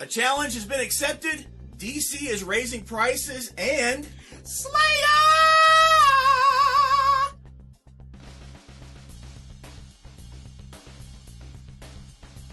A challenge has been accepted. DC is raising prices and Slayer!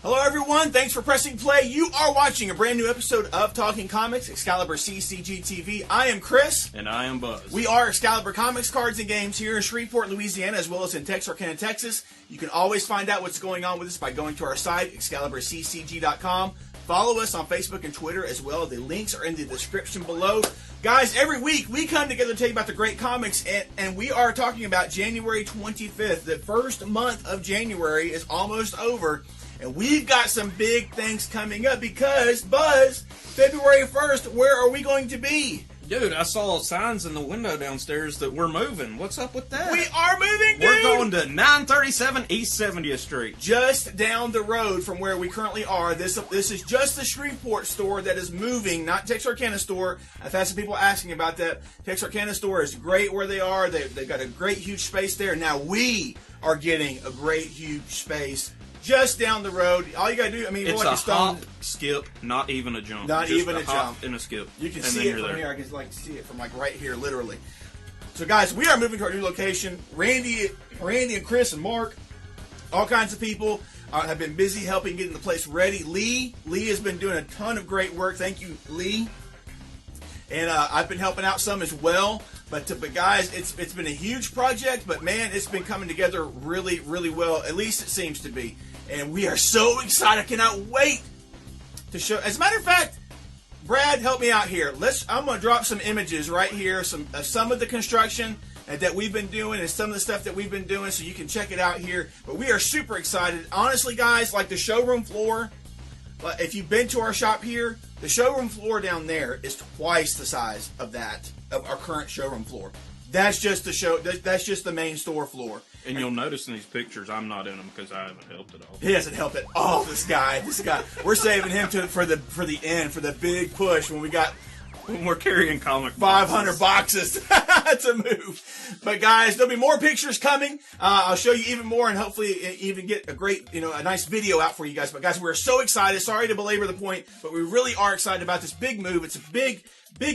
Hello everyone, thanks for pressing play. You are watching a brand new episode of Talking Comics, ExcaliburCCGTV. I am Chris. And I am Buzz. We are Excalibur Comics, Cards, and Games here in Shreveport, Louisiana, as well as in Texarkana, Texas. You can always find out what's going on with us by going to our site, ExcaliburCCG.com. Follow us on Facebook and Twitter as well. The links are in the description below. Guys, every week we come together to tell you about the great comics, and we are talking about January 25th. The first month of January is almost over. And we've got some big things coming up because, Buzz, February 1st, where are we going to be? Dude, I saw signs in the window downstairs that we're moving. What's up with that? We are moving, dude! We're going to 937 East 70th Street. Just down the road from where we currently are. This is just the Shreveport store that is moving, not Texarkana store. I've had some people asking about that. Texarkana store is great where they are. They've got a great, huge space there. Now we are getting a great, huge space just down the road. All you gotta do, it's like a hop, skip, not even a jump. Not just even a hop jump. And a skip. You can see it from here. I can see it from right here, literally. So guys, we are moving to our new location. Randy and Chris and Mark, all kinds of people have been busy helping getting the place ready. Lee has been doing a ton of great work. Thank you, Lee. And I've been helping out some as well. But guys, it's been a huge project, but man, it's been coming together really, really well. At least it seems to be. And we are so excited. I cannot wait to show. As a matter of fact, Brad, help me out here. I'm going to drop some images right here, some of the construction that we've been doing and some of the stuff that we've been doing, so you can check it out here. But we are super excited. Honestly, guys, like the showroom floor, if you've been to our shop here, the showroom floor down there is twice the size of our current showroom floor. That's just that's just the main store floor. And you'll notice in these pictures, I'm not in them because I haven't helped at all. He hasn't helped at all. This guy. We're saving him for the end, for the big push when we're carrying comic 500 boxes to move. But guys, there'll be more pictures coming. I'll show you even more, and hopefully even get a great, a nice video out for you guys. But guys, we're so excited. Sorry to belabor the point, but we really are excited about this big move. It's a big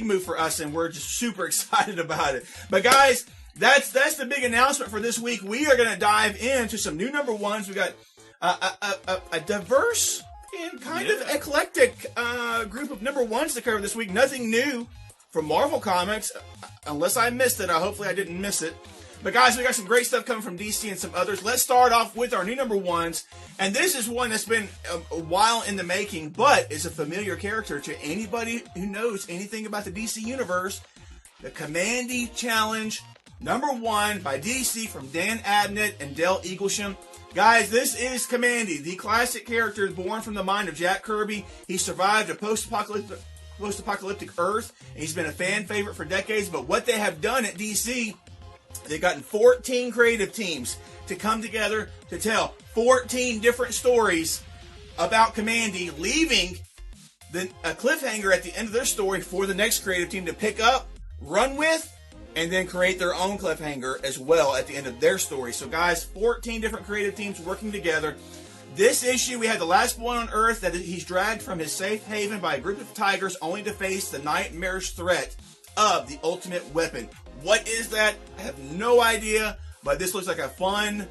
move for us, and we're just super excited about it. But guys, that's the big announcement for this week. We are going to dive into some new number ones. We got a diverse and kind of eclectic group of number ones to cover this week. Nothing new from Marvel Comics, unless I missed it. Hopefully I didn't miss it. But guys, we got some great stuff coming from DC and some others. Let's start off with our new number ones. And this is one that's been a while in the making, but is a familiar character to anybody who knows anything about the DC universe. The Kamandi Challenge #1 by DC from Dan Abnett and Del Eaglesham. Guys, this is Kamandi, the classic character born from the mind of Jack Kirby. He survived a post-apocalyptic Earth, and he's been a fan favorite for decades. But what they have done at DC, they've gotten 14 creative teams to come together to tell 14 different stories about Kamandi, leaving a cliffhanger at the end of their story for the next creative team to pick up, run with, and then create their own cliffhanger as well at the end of their story. So guys, 14 different creative teams working together. This issue, we had the last one on Earth that he's dragged from his safe haven by a group of tigers only to face the nightmarish threat of the ultimate weapon. What is that? I have no idea, but this looks like a fun,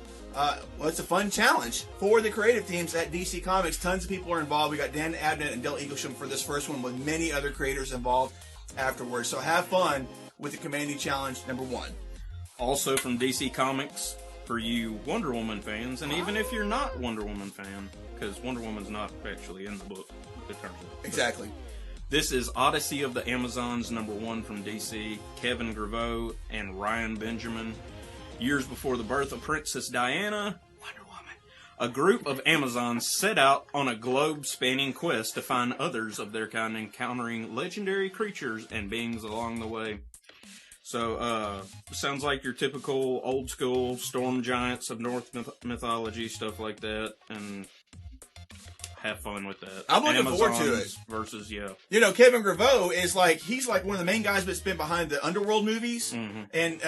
it's a fun challenge for the creative teams at DC Comics. Tons of people are involved. We got Dan Abnett and Del Eaglesham for this first one with many other creators involved afterwards. So have fun with the Kamandi Challenge #1. Also from DC Comics, for you Wonder Woman fans, and even if you're not Wonder Woman fan, because Wonder Woman's not actually in the book, it turns out. Exactly. This is Odyssey of the Amazons #1 from DC, Kevin Graveau and Ryan Benjamin. Years before the birth of Princess Diana, Wonder Woman, a group of Amazons set out on a globe-spanning quest to find others of their kind, encountering legendary creatures and beings along the way. So, sounds like your typical old-school storm giants of Norse mythology, stuff like that, and have fun with that. I'm looking forward to it. Versus, yeah. Kevin Graveau is he's like one of the main guys that's been behind the Underworld movies. Mm-hmm. And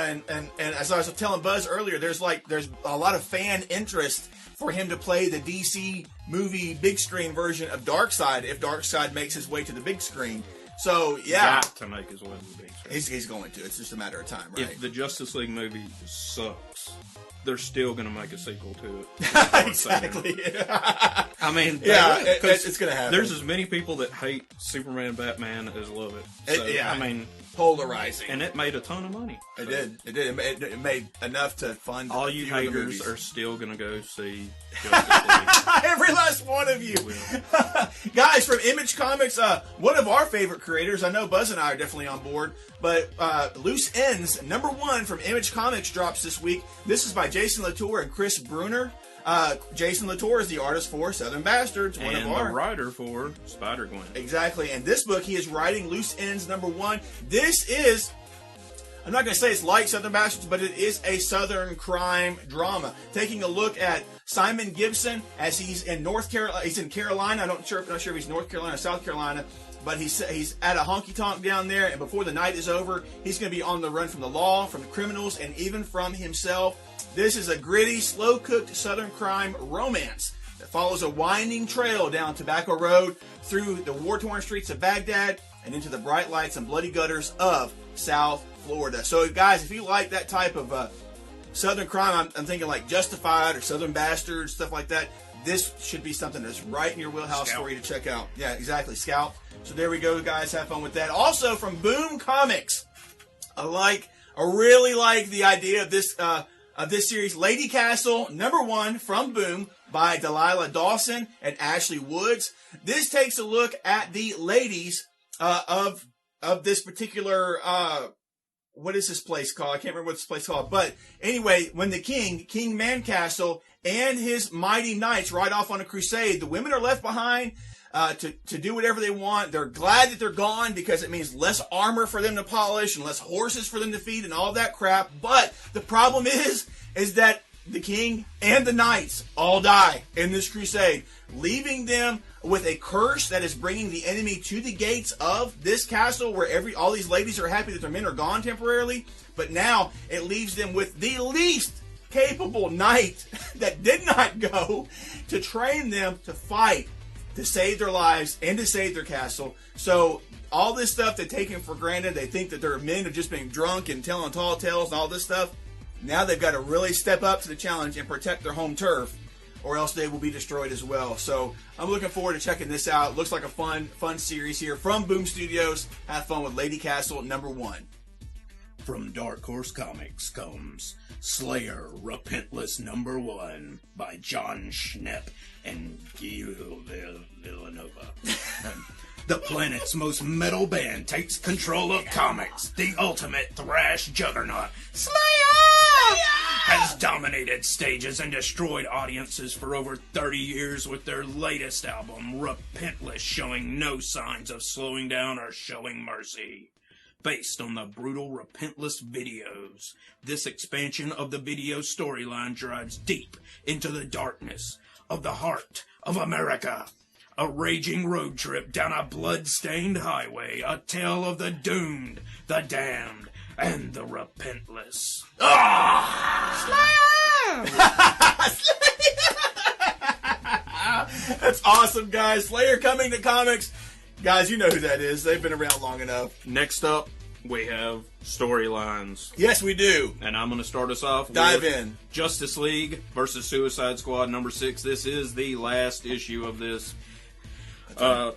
as I was telling Buzz earlier, there's a lot of fan interest for him to play the DC movie big screen version of Darkseid if Darkseid makes his way to the big screen. So, yeah. Got to make his way to the big screen. He's going to. It's just a matter of time, right? If the Justice League movie sucks, they're still going to make a sequel to it. Exactly. I mean, it's going to happen. There's as many people that hate Superman, Batman as love it. So, I mean, polarizing, and it made a ton of money. It did. It made enough to fund. All you haters are still going to go see Justice League. Every last one of you, guys from Image Comics. One of our favorite creators. I know Buzz and I are definitely on board. But Loose Ends #1 from Image Comics drops this week. This is by Jason Latour and Chris Bruner. Jason Latour is the artist for Southern Bastards, and the writer for Spider-Gwen. Exactly. And this book, he is writing Loose Ends #1. This is, I'm not going to say it's like Southern Bastards, but it is a Southern crime drama. Taking a look at Simon Gibson as he's in North Carolina. He's in Carolina. I'm not sure if he's North Carolina or South Carolina. But he's at a honky-tonk down there, and before the night is over, he's going to be on the run from the law, from the criminals, and even from himself. This is a gritty, slow-cooked Southern crime romance that follows a winding trail down Tobacco Road, through the war-torn streets of Baghdad, and into the bright lights and bloody gutters of South Florida. So, guys, if you like that type of Southern crime, I'm thinking like Justified or Southern Bastards, stuff like that, this should be something that's right in your wheelhouse for you to check out. Yeah, exactly. Scalped. So there we go, guys. Have fun with that. Also from Boom Comics, I really like the idea of this series. Lady Castle #1 from Boom by Delilah Dawson and Ashley Woods. This takes a look at the ladies of this particular. What is this place called? I can't remember what this place is called. But anyway, when the King Mancastle, and his mighty knights ride off on a crusade, the women are left behind to do whatever they want. They're glad that they're gone because it means less armor for them to polish and less horses for them to feed and all that crap. But the problem is that the king and the knights all die in this crusade, leaving them with a curse that is bringing the enemy to the gates of this castle where all these ladies are happy that their men are gone temporarily. But now it leaves them with the least capable knight that did not go to train them to fight, to save their lives and to save their castle. So all this stuff they take for granted, they think that their men have just been drunk and telling tall tales and all this stuff. Now they've got to really step up to the challenge and protect their home turf, or else they will be destroyed as well. So I'm looking forward to checking this out. It looks like a fun series here from Boom Studios. Have fun with Lady Castle #1. From Dark Horse Comics comes Slayer Repentless #1 by John Schnepp and Gil Villanova. The planet's most metal band takes control of comics. The ultimate thrash juggernaut, Slayer, has dominated stages and destroyed audiences for over 30 years with their latest album, Repentless, showing no signs of slowing down or showing mercy. Based on the brutal Repentless videos, this expansion of the video storyline drives deep into the darkness of the heart of America. A raging road trip down a blood-stained highway, a tale of the doomed, the damned, and the repentless. That's awesome, guys. Slayer coming to comics. Guys, you know who that is. They've been around long enough. Next up, we have storylines. Yes, we do. And I'm going to start us off Dive in. Justice League versus Suicide Squad #6. This is the last issue of this.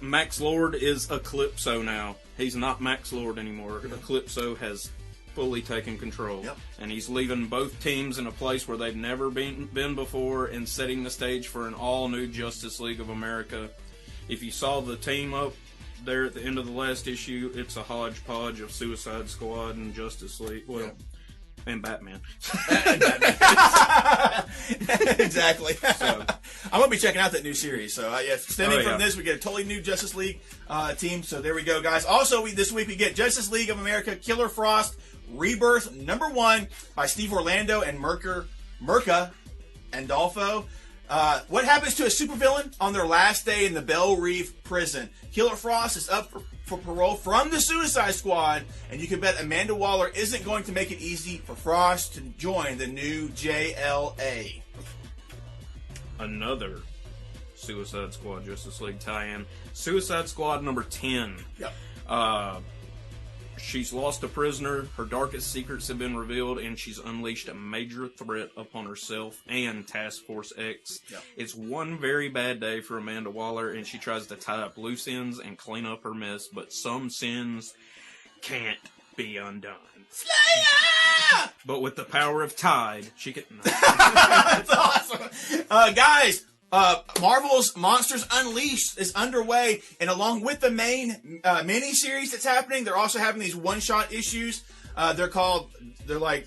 Max Lord is Eclipso now. He's not Max Lord anymore. Eclipso has fully taken control. Yep. And he's leaving both teams in a place where they've never been before and setting the stage for an all-new Justice League of America. If you saw the team up there at the end of the last issue, it's a hodgepodge of Suicide Squad and Justice League. Well, yeah. And Batman. Exactly. So, I'm going to be checking out that new series. So, stemming from this, we get a totally new Justice League team. So, there we go, guys. Also, this week we get Justice League of America Killer Frost Rebirth #1 by Steve Orlando and Mirka Andolfo. What happens to a supervillain on their last day in the Belle Reve prison? Killer Frost is up for parole from the Suicide Squad, and you can bet Amanda Waller isn't going to make it easy for Frost to join the new JLA. another Suicide Squad Justice League tie-in. Suicide Squad number 10. Yep. She's lost a prisoner, her darkest secrets have been revealed, and she's unleashed a major threat upon herself and Task Force X. Yep. It's one very bad day for Amanda Waller, and she tries to tie up loose ends and clean up her mess, but some sins can't be undone. Slayer! But with the power of Tide, she can... No. That's awesome. Guys, Marvel's Monsters Unleashed is underway, and along with the main mini-series that's happening, they're also having these one-shot issues. They're like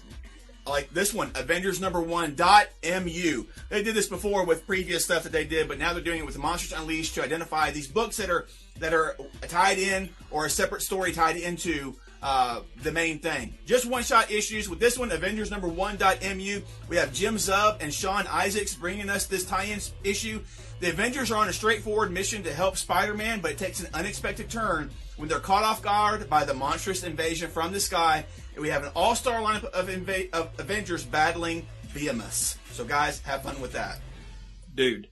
this one, Avengers #1.mu. They did this before with previous stuff that they did, but now they're doing it with Monsters Unleashed to identify these books that are tied in, or a separate story tied into the main thing. Just one-shot issues. With this one, Avengers #1.mu, we have Jim Zub and Sean Isaacs bringing us this tie-in issue. The Avengers are on a straightforward mission to help Spider-Man, but it takes an unexpected turn when they're caught off guard by the monstrous invasion from the sky. And we have an all-star lineup of Avengers battling Behemoths. So guys, have fun with that. Dude,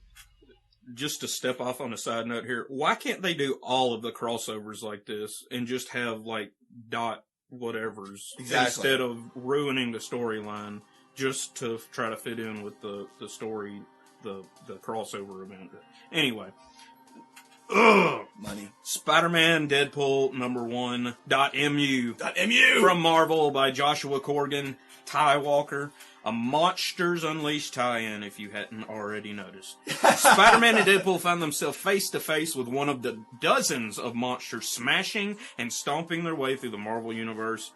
just to step off on a side note here, why can't they do all of the crossovers like this and just have like dot whatevers instead of ruining the storyline just to try to fit in with the story, the crossover event? Anyway, money. Spider-Man Deadpool #1.mu from Marvel by Joshua Corrigan, Ty Walker. A Monsters Unleashed tie-in, if you hadn't already noticed. Spider-Man and Deadpool find themselves face-to-face with one of the dozens of monsters smashing and stomping their way through the Marvel Universe.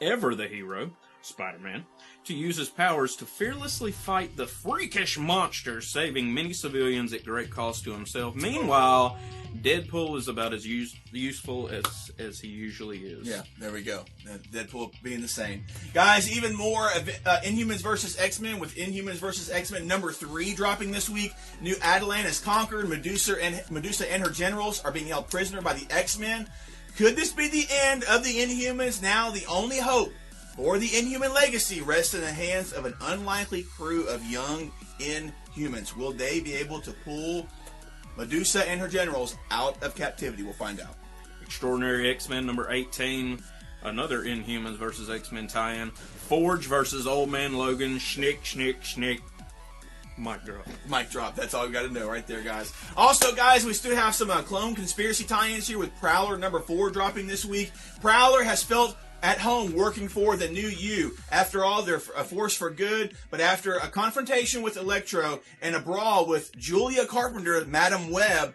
Ever the hero, Spider-Man, to use his powers to fearlessly fight the freakish monsters, saving many civilians at great cost to himself. Meanwhile, Deadpool is about as useful as he usually is. Yeah, there we go. Deadpool being the same. Guys, even more Inhumans vs. X-Men, with Inhumans vs. X-Men #3 dropping this week. New Attilan is conquered. Medusa and her generals are being held prisoner by the X-Men. Could this be the end of the Inhumans? Now the only hope for the Inhuman legacy rests in the hands of an unlikely crew of young Inhumans. Will they be able to pull Medusa and her generals out of captivity? We'll find out. Extraordinary X-Men #18, another Inhumans vs. X-Men tie-in. Forge versus Old Man Logan. Schnick, schnick, schnick. Mic drop. Mic drop. That's all we got to know right there, guys. Also, guys, we still have some Clone Conspiracy tie-ins here with Prowler #4 dropping this week. Prowler has felt at home working for the new you. After all, they're a force for good, but after a confrontation with Electro and a brawl with Julia Carpenter, Madam Web,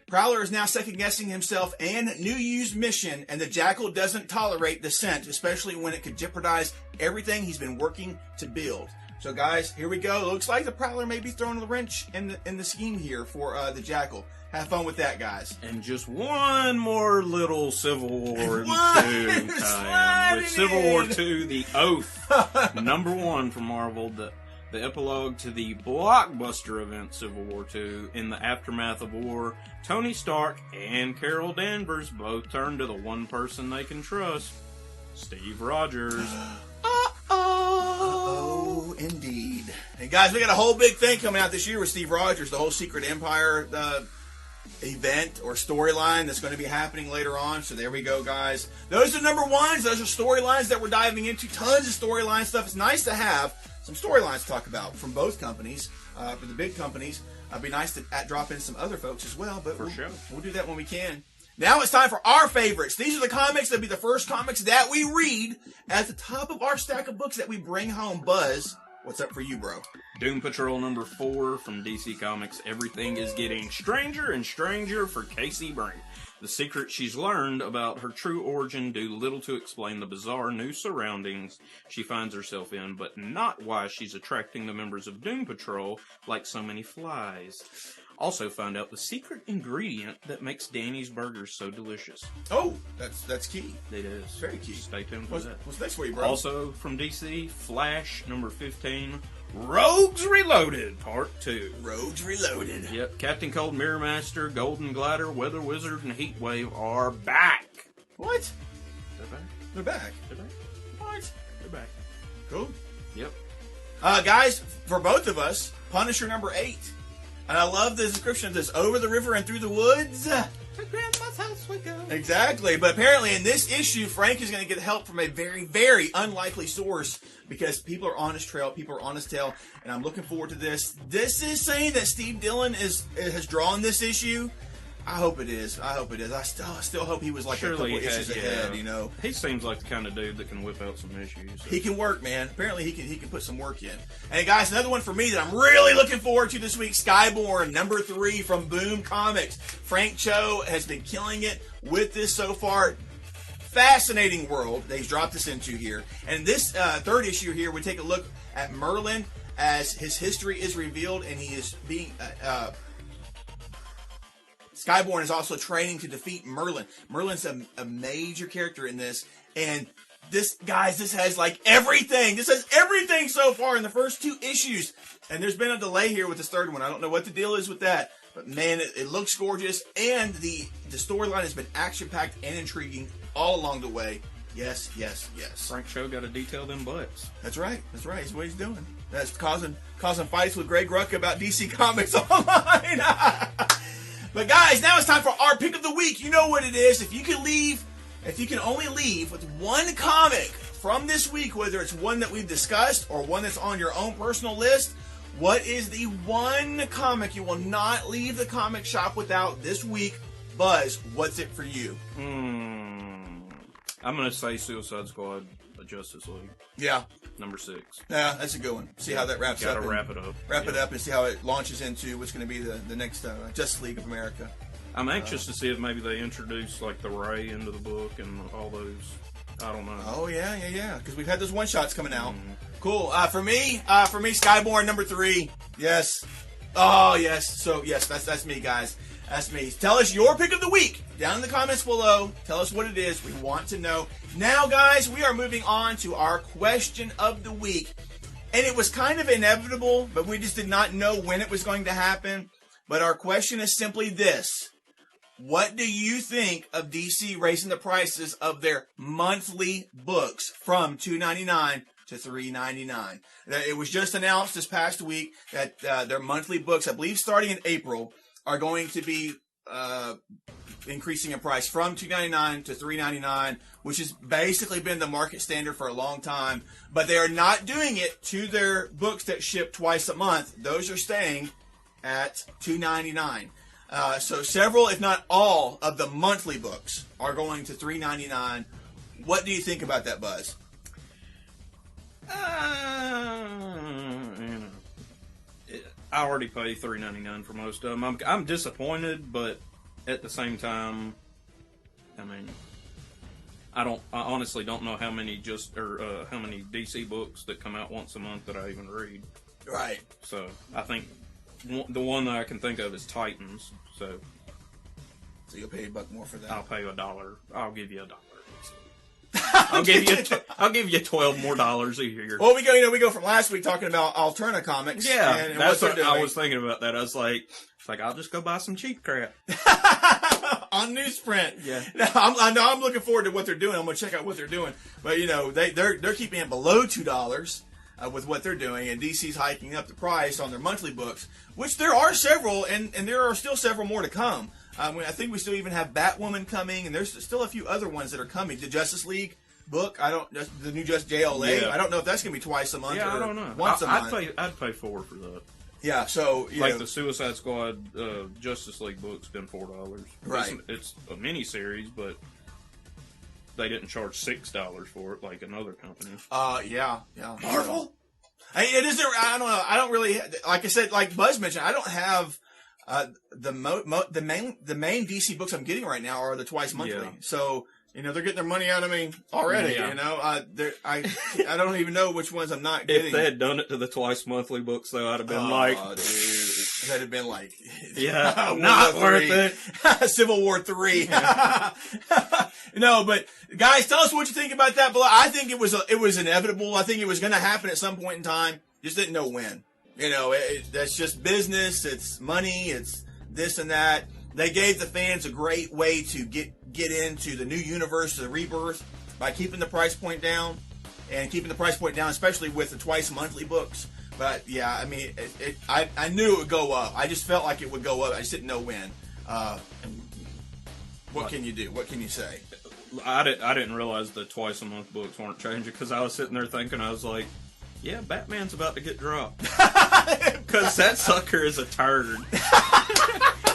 Prowler is now second-guessing himself and New You's mission, and the Jackal doesn't tolerate dissent, especially when it could jeopardize everything he's been working to build. So, guys, here we go. It looks like the Prowler may be throwing a wrench in the scheme here for the Jackal. Have fun with that, guys. And just one more little Civil War 2 tie-in. With Civil War 2, The Oath, #1 from Marvel, the epilogue to the blockbuster event Civil War 2. In the aftermath of war, Tony Stark and Carol Danvers both turn to the one person they can trust, Steve Rogers. Oh, indeed. And guys, we got a whole big thing coming out this year with Steve Rogers, the whole Secret Empire event or storyline that's going to be happening later on. So there we go, guys. Those are #1s. Those are storylines that we're diving into. Tons of storyline stuff. It's nice to have some storylines to talk about from both companies, for the big companies. It'd be nice to drop in some other folks as well, but we'll do that when we can. Now it's time for our favorites. These are the comics that'll be the first comics that we read at the top of our stack of books that we bring home. Buzz, what's up for you, bro? Doom Patrol #4 from DC Comics. Everything is getting stranger and stranger for Casey Brink. The secret she's learned about her true origin do little to explain the bizarre new surroundings she finds herself in, but not why she's attracting the members of Doom Patrol like so many flies. Also find out the secret ingredient that makes Danny's burgers so delicious. Oh, that's key. It is. Very key. Stay tuned for that. What's next for you, bro? Also from DC, Flash #15, Rogues Reloaded Part 2. Rogues Reloaded. Yep, Captain Cold, Mirror Master, Golden Glider, Weather Wizard, and Heatwave are back. What? They're back. They're back. They're back. What? They're back. Cool. Yep. Guys, for both of us, Punisher number 8. And I love the description of this. Over the river and through the woods. To Grandma's house we go. Exactly. But apparently in this issue, Frank is going to get help from a very, very unlikely source because people are on his trail. People are on his tail. And I'm looking forward to this. This is saying that Steve Dillon has drawn this issue. I hope it is. I still hope he was like Surely a couple issues ahead, you know. He seems like the kind of dude that can whip out some issues. He can work, man. Apparently he can put some work in. And guys, another one for me that I'm really looking forward to this week, Skyborn, number 3 from Boom Comics. Frank Cho has been killing it with this so far. Fascinating world that he's dropped us into here. And this third issue here, we take a look at Merlin as his history is revealed and he is being... Skyborn is also training to defeat Merlin. Merlin's a major character in this. And this, guys, this has like everything. This has everything so far in the first 2 issues. And there's been a delay here with this third one. I don't know what the deal is with that. But man, it looks gorgeous. And the storyline has been action-packed and intriguing all along the way. Yes, yes, yes. Frank Cho got to detail them butts. That's right. That's right. That's what he's doing. That's causing fights with Greg Rucka about DC Comics Online. But guys, now it's time for our pick of the week. You know what it is. If you can only leave with one comic from this week, whether it's one that we've discussed or one that's on your own personal list, what is the one comic you will not leave the comic shop without this week? Buzz, what's it for you? I'm going to say Suicide Squad, the Justice League. Yeah. Number 6. Yeah, that's a good one. See how that wraps up. Gotta wrap it up. Wrap it up and see how it launches into what's going to be the next Justice League of America. I'm anxious to see if maybe they introduce like the Ray into the book and all those. I don't know. Oh yeah. Because we've had those one shots coming out. Cool. For me, Skyborn number 3. Yes. Oh yes. So yes, that's me, guys. That's me. Tell us your pick of the week down in the comments below. Tell us what it is. We want to know. Now, guys, we are moving on to our question of the week. And it was kind of inevitable, but we just did not know when it was going to happen. But our question is simply this. What do you think of DC raising the prices of their monthly books from $2.99 to $3.99? It was just announced this past week that their monthly books, I believe starting in April, are going to be increasing in price from $2.99 to $3.99, which has basically been the market standard for a long time. But they are not doing it to their books that ship twice a month. Those are staying at $2.99. So several, if not all, of the monthly books are going to $3.99. What do you think about that, Buzz? I already pay $3.99 for most of them. I'm disappointed, but at the same time, I mean, I honestly don't know how many how many DC books that come out once a month that I even read. Right. So I think the one that I can think of is Titans. So you'll pay $1 more for that. I'll pay $1. I'll give you $1. I'll give you $12 more a year. Well, we go from last week talking about Alterna Comics. Yeah, and that's what I was thinking about. That I was like, I'll just go buy some cheap crap on newsprint. Yeah, I'm looking forward to what they're doing. I'm going to check out what they're doing. But they're keeping it below $2 with what they're doing, and DC's hiking up the price on their monthly books, which there are several, and there are still several more to come. I think we still even have Batwoman coming, and there's still a few other ones that are coming. The Justice League book, the new JLA. Yeah. I don't know if that's going to be twice a month or I don't know. Once a month. I'd pay $4 for that. Yeah, so the Suicide Squad Justice League book's been $4. Right. It's a miniseries, but they didn't charge $6 for it like another company. Yeah. Marvel. It isn't. I don't know. I don't really. Like I said, like Buzz mentioned, I don't have. The main DC books I'm getting right now are the twice monthly. Yeah. So, they're getting their money out of me already, I don't even know which ones I'm not getting. If they had done it to the twice monthly books, though, I'd have been that'd have been like, yeah, not worth it. Civil War 3. No, but guys, tell us what you think about that below. I think it was inevitable. I think it was going to happen at some point in time. Just didn't know when. That's just business. It's money. It's this and that. They gave the fans a great way to get into the new universe, the rebirth, by keeping the price point down, especially with the twice monthly books. But yeah, I mean, I knew it would go up. I just felt like it would go up. I just didn't know when. What can you do? What can you say? I didn't realize the twice a month books weren't changing because I was sitting there thinking, I was like, yeah, Batman's about to get dropped. Because that sucker is a turd.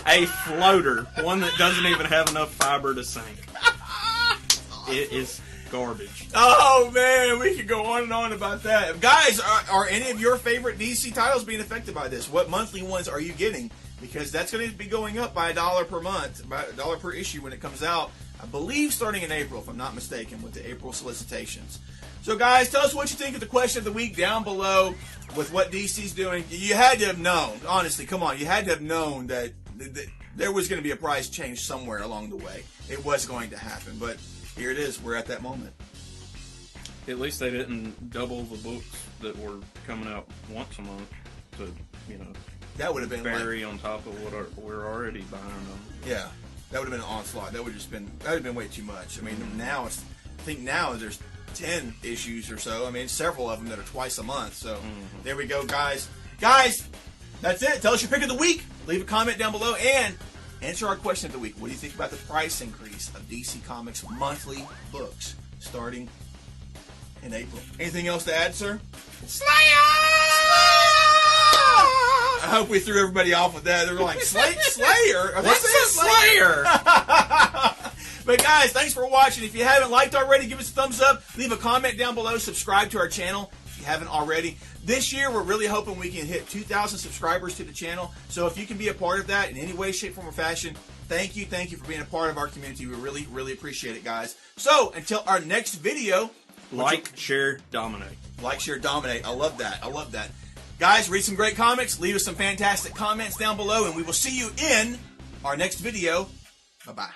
A floater. One that doesn't even have enough fiber to sink. It is garbage. Oh, man. We could go on and on about that. Guys, are any of your favorite DC titles being affected by this? What monthly ones are you getting? Because that's going to be going up by $1 per month, by $1 per issue when it comes out. I believe starting in April, if I'm not mistaken, with the April solicitations. So, guys, tell us what you think of the question of the week down below with what DC's doing. You had to have known, honestly, come on, you had to have known that there was going to be a price change somewhere along the way. It was going to happen, but here it is. We're at that moment. At least they didn't double the books that were coming out once a month to, that would have been vary on top of what we're already buying them. Yeah, that would have been an onslaught. That would have been way too much. I mean, now there's 10 issues or so. I mean, several of them that are twice a month. So there we go, guys. Guys, that's it. Tell us your pick of the week. Leave a comment down below and answer our question of the week. What do you think about the price increase of DC Comics monthly books starting in April? Anything else to add, sir? Slayer! I hope we threw everybody off with that. They're like, Slayer? What's a Slayer? But guys, thanks for watching. If you haven't liked already, give us a thumbs up. Leave a comment down below. Subscribe to our channel if you haven't already. This year, we're really hoping we can hit 2,000 subscribers to the channel. So if you can be a part of that in any way, shape, form, or fashion, thank you for being a part of our community. We really, really appreciate it, guys. So until our next video, like, share, dominate. Like, share, dominate. I love that. I love that. Guys, read some great comics. Leave us some fantastic comments down below, and we will see you in our next video. Bye-bye.